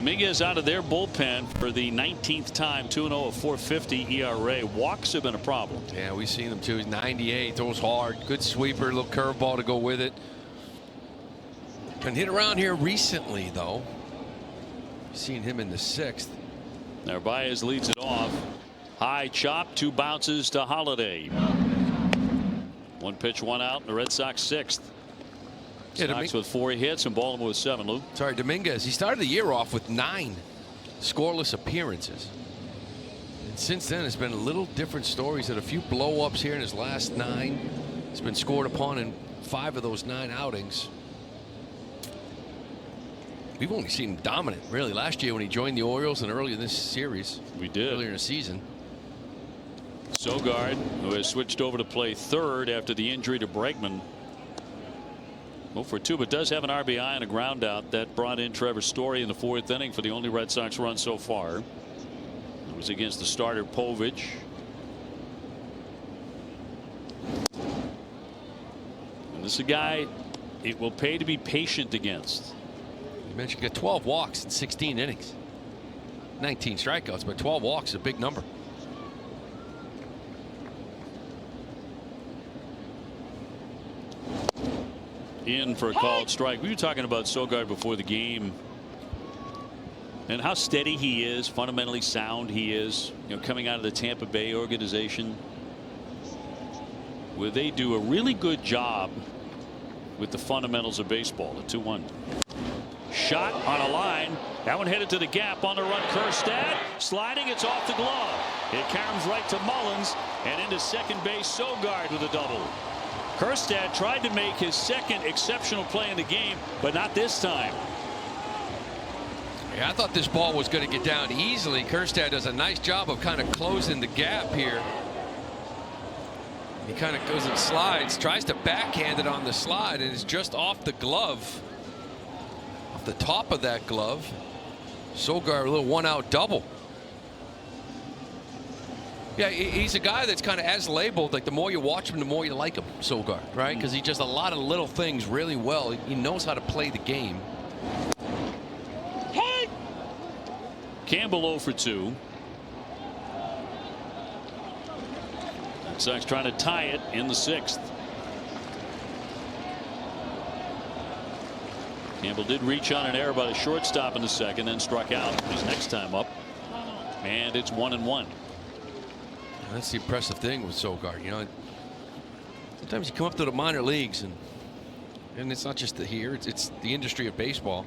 Dominguez out of their bullpen for the 19th time. 2-0, a 4.50 ERA. Walks have been a problem. Yeah, we've seen him too. He's 98, throws hard, good sweeper, little curveball to go with it. Been hit around here recently, though. Seen him in the 6th. Narvaez leads it off. High chop, 2 bounces to Holiday. 1 pitch, 1 out, and the Red Sox 6th. Sox with 4 hits and Baltimore with 7, Lou. Sorry, Dominguez. He started the year off with 9 scoreless appearances. And since then, it's been a little different stories. Had a few blow-ups here in his last 9. He's been scored upon in 5 of those 9 outings. We've only seen him dominant, really, last year when he joined the Orioles and earlier this series. We did. Earlier in the season. Sogard, who has switched over to play third after the injury to Bregman. 0-for-2, but does have an RBI and a ground out. That brought in Trevor Story in the 4th inning for the only Red Sox run so far. It was against the starter Povich. And this is a guy it will pay to be patient against. You mentioned he got 12 walks in 16 innings. 19 strikeouts, but 12 walks is a big number. In for a called strike. We were talking about Sogard before the game and how steady he is, fundamentally sound he is, coming out of the Tampa Bay organization, where they do a really good job with the fundamentals of baseball. The 2-1 shot on a line. That one headed to the gap. On the run, Kjerstad sliding. It's off the glove. It comes right to Mullins and into second base. Sogard with a double. Kjerstad tried to make his 2nd exceptional play in the game, but not this time. Yeah, I thought this ball was going to get down easily. Kjerstad does a nice job of kind of closing the gap here. He kind of goes and slides, tries to backhand it on the slide, and it's just off the glove, off the top of that glove. Sogard, a little 1-out double. Yeah, he's a guy that's kind of as labeled, like the more you watch him, the more you like him, Sogard, right? Because he does a lot of little things really well. He knows how to play the game. Hey! Campbell 0-for-2. Red Sox trying to tie it in the 6th. Campbell did reach on an error by the shortstop in the 2nd, then struck out his next time up. And it's 1-1. That's the impressive thing with Sogard. Sometimes you come up to the minor leagues and it's not just here, it's the industry of baseball.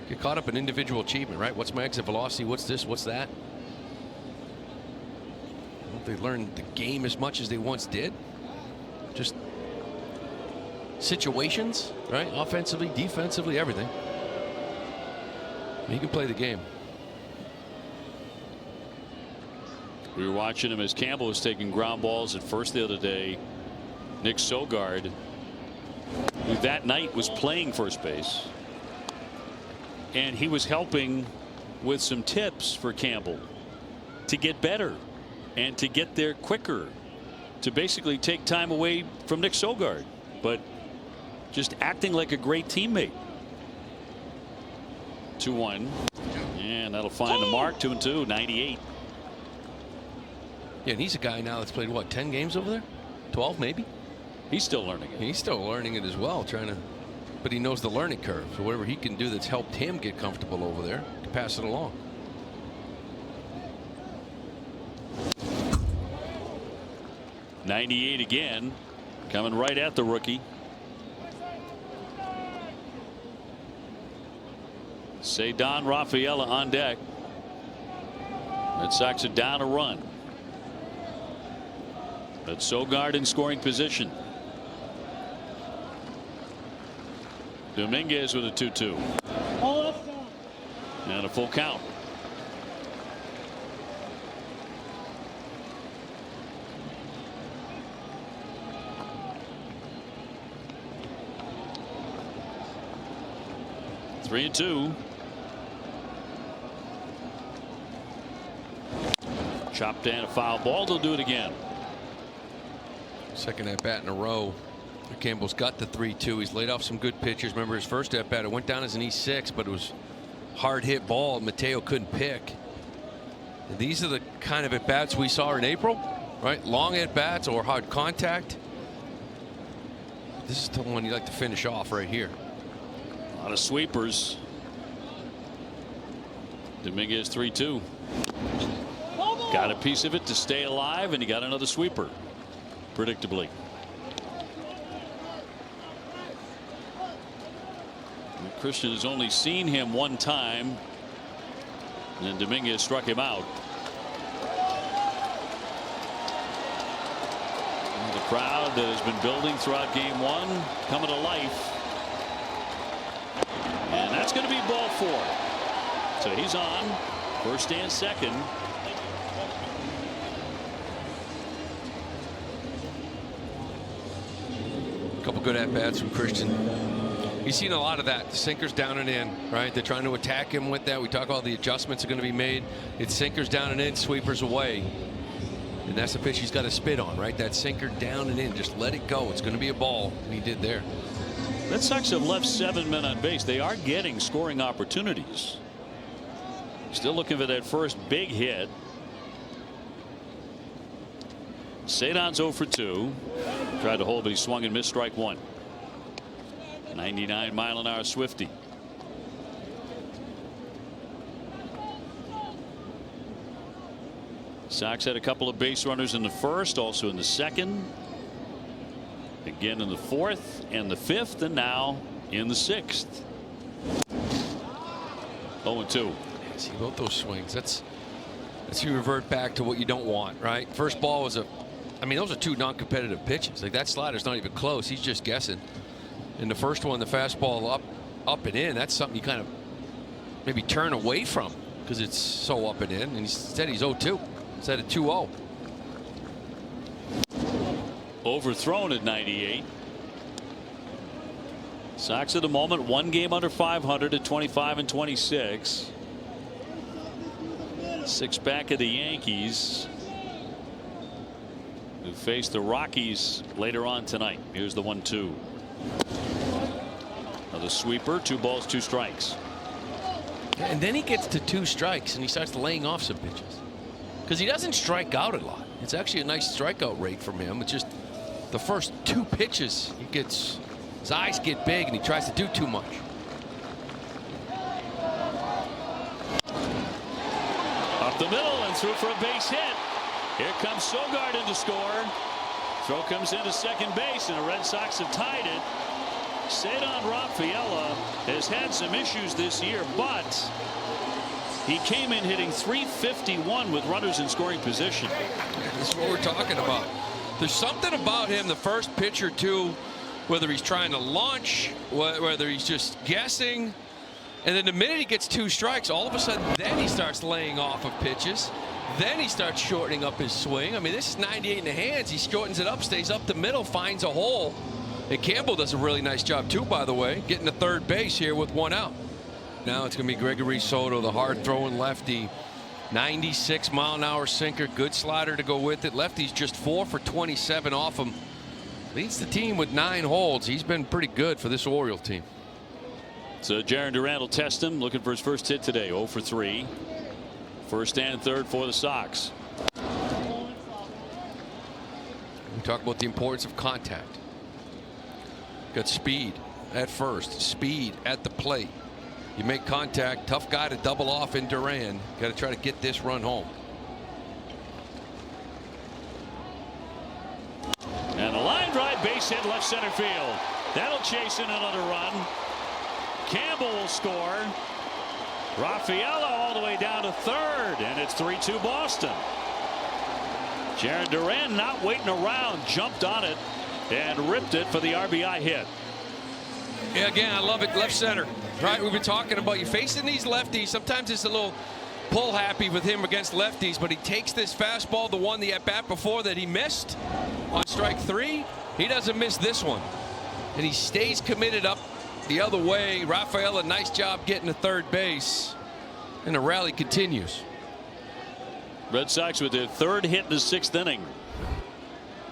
Get caught up in individual achievement, right? What's my exit velocity? What's this? What's that? Don't they learn the game as much as they once did? Just situations, right? Offensively, defensively, everything. You can play the game. We were watching him as Campbell was taking ground balls at first the other day. Nick Sogard, who that night was playing first base, and he was helping with some tips for Campbell to get better and to get there quicker, to basically take time away from Nick Sogard, but just acting like a great teammate. 2-1, and that'll find the mark. 2-2, 98. Yeah, and he's a guy now that's played, what, 10 games over there? 12 maybe? He's still learning it. He's still learning it as well, but he knows the learning curve. So whatever he can do that's helped him get comfortable over there, to pass it along. '98 again, coming right at the rookie. Don Rafaela on deck. Red Sox are down a run. But Sogard in scoring position. Dominguez with a 2-2. And a full count. Three and 2. Chopped in a foul ball. They'll do it again. Second at bat in a row. Campbell's got the 3-2. He's laid off some good pitchers. Remember his first at bat, it went down as an E6, but it was hard hit ball Mateo couldn't pick. And these are the kind of at bats we saw in April, right? Long at bats or hard contact. This is the one you like to finish off right here. A lot of sweepers. Dominguez 3-2. Got a piece of it to stay alive, and he got another sweeper, predictably. And Christian has only seen him one time, and then Dominguez struck him out. And the crowd that has been building throughout game one coming to life. And that's going to be ball 4. So he's on first and second. A couple good at bats from Christian. You've seen a lot of that. The sinkers down and in, right? They're trying to attack him with that. We talk all the adjustments are going to be made. It's sinkers down and in, sweepers away. And that's the pitch he's got to spit on, right? That sinker down and in. Just let it go. It's going to be a ball. And he did there. Red Sox have left 7 men on base. They are getting scoring opportunities. Still looking for that first big hit. Cedon's 0 for 2. Tried to hold, but he swung and missed strike 1. 99-mile-an-hour Swifty. Sox had a couple of base runners in the first, also in the second, again in the fourth and the fifth, and now in the sixth. 0-2. See both those swings. That's you revert back to what you don't want, right? First ball was I mean, those are 2 non-competitive pitches. Like that slider's not even close. He's just guessing. And the first one, the fastball up and in, that's something you kind of maybe turn away from because it's so up and in. And instead he's 0-2 instead of 2-0. Overthrown at 98. Sox at the moment 1 game under 500 at 25-26. 6 back of the Yankees, who face the Rockies later on tonight. Here's the 1-2. Another sweeper. 2 balls, 2 strikes. And then he gets to 2 strikes and he starts laying off some pitches because he doesn't strike out a lot. It's actually a nice strikeout rate from him. It's just the first 2 pitches his eyes get big and he tries to do too much. Up the middle and through for a base hit. Here comes Sogard in to score. Throw comes into second base, and the Red Sox have tied it. Cedon Rafaela has had some issues this year, but he came in hitting .351 with runners in scoring position. This is what we're talking about. There's something about him the first pitch or 2, whether he's trying to launch, whether he's just guessing. And then the minute he gets 2 strikes, all of a sudden then he starts laying off of pitches. Then he starts shortening up his swing. I mean, this is 98 in the hands. He shortens it up, stays up the middle, finds a hole. And Campbell does a really nice job too, by the way, getting to third base here with 1 out. Now it's going to be Gregory Soto, the hard throwing lefty. 96-mile-an-hour sinker, good slider to go with it. Lefty's just 4 for 27 off him. Leads the team with 9 holds. He's been pretty good for this Orioles team. So Jarren Duran will test him, looking for his first hit today. 0 for 3. First and third for the Sox. We talk about the importance of contact. Got speed at first, speed at the plate. You make contact, tough guy to double off in Duran. Got to try to get this run home. And a line drive, base hit, left center field. That'll chase in another run. Campbell will score. Rafaela all the way down to third, and it's 3-2 Boston. Jarren Duran not waiting around, jumped on it and ripped it for the RBI hit. Yeah, again, I love it. Left center, right? We've been talking about you facing these lefties. Sometimes it's a little pull happy with him against lefties, but he takes this fastball, the one the at bat before that he missed on strike 3. He doesn't miss this one, and he stays committed up the other way. Rafael, a nice job getting to third base, and the rally continues. Red Sox with their third hit in the 6th inning.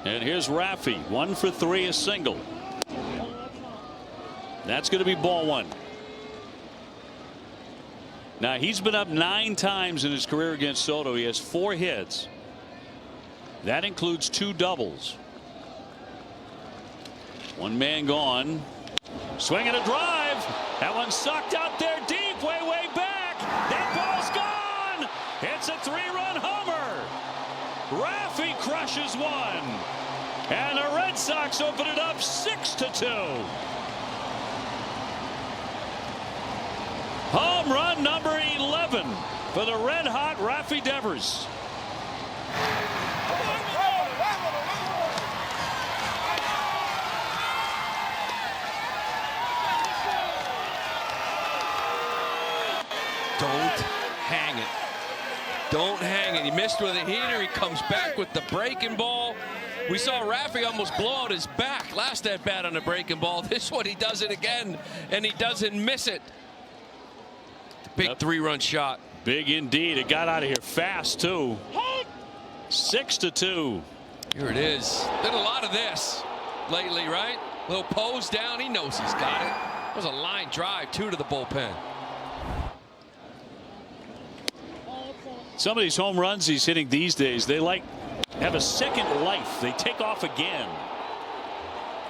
And here's Raffy, 1 for 3, a single. That's going to be ball 1. Now he's been up 9 times in his career against Soto. He has 4 hits. That includes 2 doubles. 1 man gone. Swing and a drive. That one sucked out there deep, way back. That ball's gone. It's a 3-run homer. Raffy crushes 1. And the Red Sox open it up 6-2. Home run number 11 for the red hot Rafael Devers. Don't hang it. Don't hang it. He missed with a heater. He comes back with the breaking ball. We saw Raffy almost blow out his back last at bat on the breaking ball. This one, he does it again, and he doesn't miss it. Big 3-run shot. Big indeed. It got out of here fast, too. 6-2. Here it is. Did a lot of this lately, right? Little pose down. He knows he's got it. It was a line drive, 2 to the bullpen. Some of these home runs he's hitting these days, they have a second life. They take off again.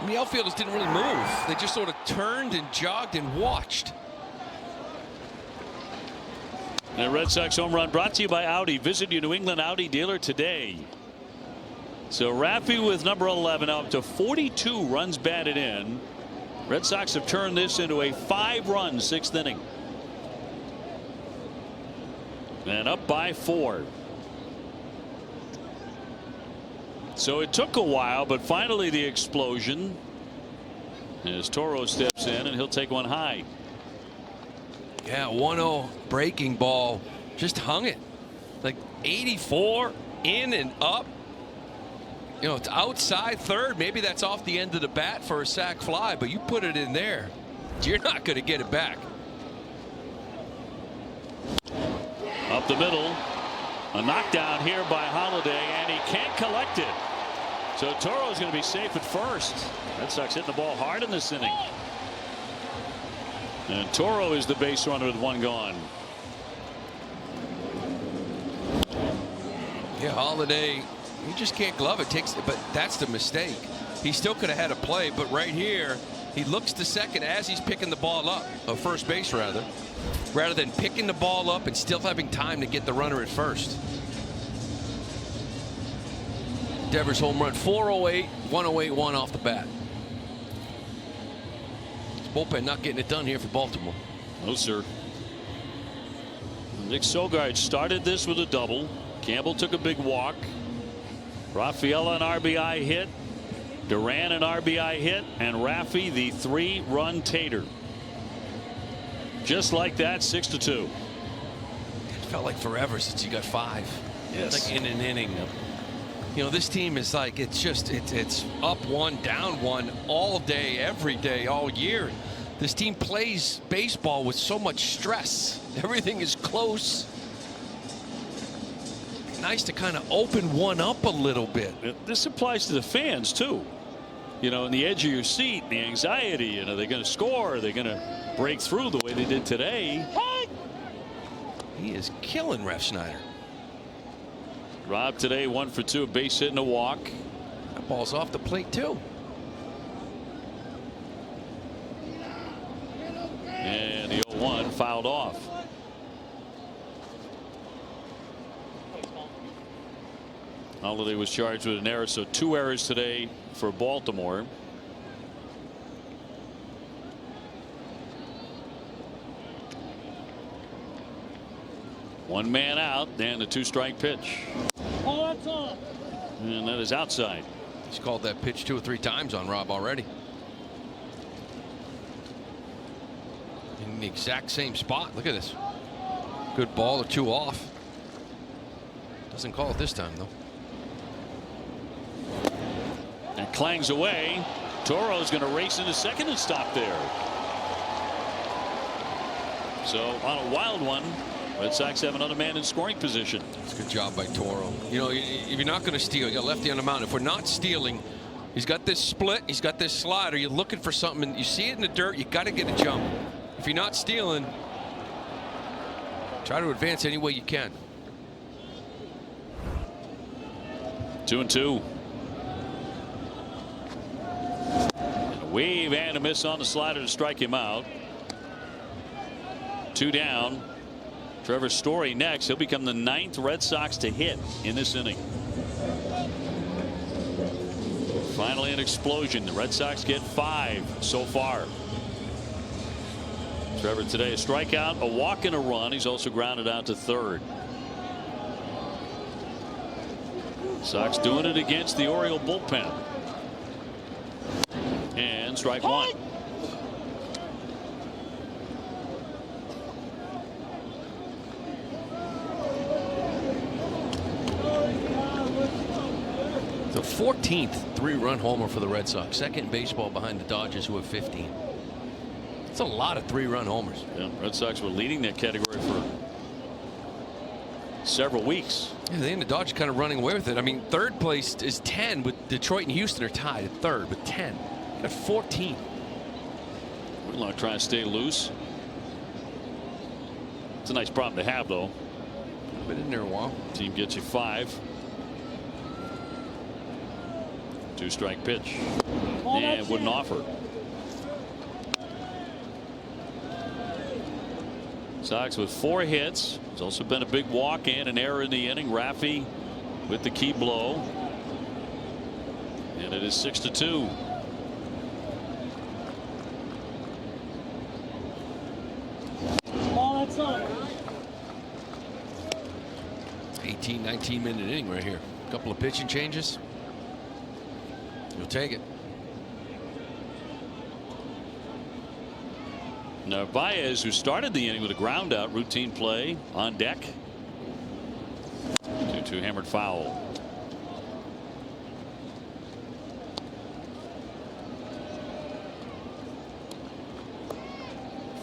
And the outfielders didn't really move. They just sort of turned and jogged and watched. The Red Sox home run brought to you by Audi. Visit your New England Audi dealer today. So Raffy with number 11 up to 42 runs batted in. Red Sox have turned this into a 5-run 6th inning. And up by 4. So it took a while, but finally the explosion as Toro steps in, and he'll take one high. Yeah, 1-0 breaking ball, just hung it like 84 in and up. You know, it's outside third. Maybe that's off the end of the bat for a sac fly, but you put it in there, you're not going to get it back. Up the middle, a knockdown here by Holiday, and he can't collect it. So Toro's going to be safe at first. Red Sox hitting the ball hard in this inning. And Toro is the base runner with 1 gone. Yeah, Holiday, he just can't glove it. But that's the mistake. He still could have had a play, but right here, he looks to second as he's picking the ball up, or first base rather than picking the ball up and still having time to get the runner at first. Devers home run, 408, 108-1 off the bat. Bullpen not getting it done here for Baltimore. No, sir. Nick Sogard started this with a double. Campbell took a big walk. Rafael an RBI hit. Duran an RBI hit. And Raffy the 3-run tater. Just like that, 6-2. It felt like forever since you got 5. Yes. Like in an inning. You know, this team is like, it's up 1, down 1 all day, every day, all year. This team plays baseball with so much stress. Everything is close. Nice to kind of open one up a little bit. This applies to the fans, too. You know, in the edge of your seat, the anxiety, you know, are they going to score? Are they going to break through the way they did today? He is killing Ref Schneider. Rob today 1 for 2, a base hit and a walk. That ball's off the plate too. And the 0-1 fouled off. Holiday was charged with an error, so 2 errors today for Baltimore. One man out, and a 2-strike pitch. Oh, that's on. And that is outside. He's called that pitch 2 or 3 times on Rob already. In the exact same spot. Look at this. Good ball or 2 off. Doesn't call it this time, though. And clangs away. Toro's going to race into second and stop there. So on a wild one, Red Sox have another man in scoring position. It's a good job by Toro. You know, if you're not going to steal, you got lefty on the mound. If we're not stealing, he's got this split, he's got this slider. You're looking for something, and you see it in the dirt, you got to get a jump. If you're not stealing, Try to advance any way you can. 2-2. And a wave and a miss on the slider to strike him out. 2 down. Trevor Story next. He'll become the 9th Red Sox to hit in this inning. Finally an explosion. The Red Sox get 5 so far. Trevor today a strikeout, a walk, and a run. He's also grounded out to third. Sox doing it against the Oriole bullpen. And strike one. The 14th 3-run homer for the Red Sox. Second in baseball behind the Dodgers, who have 15. It's a lot of 3-run homers. Yeah, Red Sox were leading that category for several weeks. Yeah, they and the Dodgers kind of running away with it. I mean, third place is 10, with Detroit and Houston are tied at third with 10. Got 14. Whitlock trying to stay loose. It's a nice problem to have, though. Been in there a while. Team gets you 5. 2-strike pitch. And wouldn't offer. Sox with 4 hits. There's also been a big walk and an error in the inning. Raffy with the key blow. And it is 6-2. Oh, that's on. 18-19 minute inning right here. A couple of pitching changes. You'll take it. Narvaez, who started the inning with a ground out, routine play on deck. 2-2 hammered foul.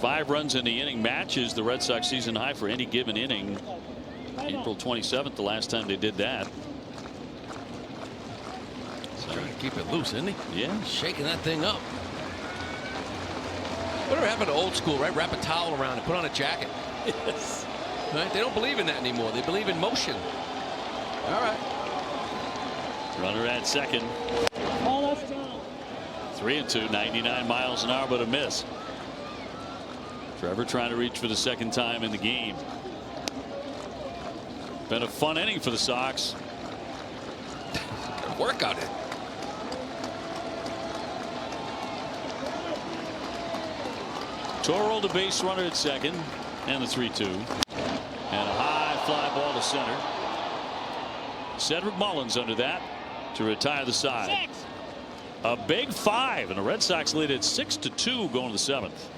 Five runs in the inning matches the Red Sox season high for any given inning. April 27th, the last time they did that. Trying to keep it loose, isn't he? Yeah. He's shaking that thing up. Whatever happened to old school, right? Wrap a towel around it, put on a jacket. Yes. Right? They don't believe in that anymore. They believe in motion. All right. Runner at second. Oh, that's down. 3-2, 99 miles an hour, but a miss. Trevor trying to reach for the second time in the game. Been a fun inning for the Sox. Work on it. Toro the base runner at second, and the 3-2, and a high fly ball to center. Cedric Mullins under that to retire the side. A big 5, and the Red Sox lead at 6-2 going to the 7th.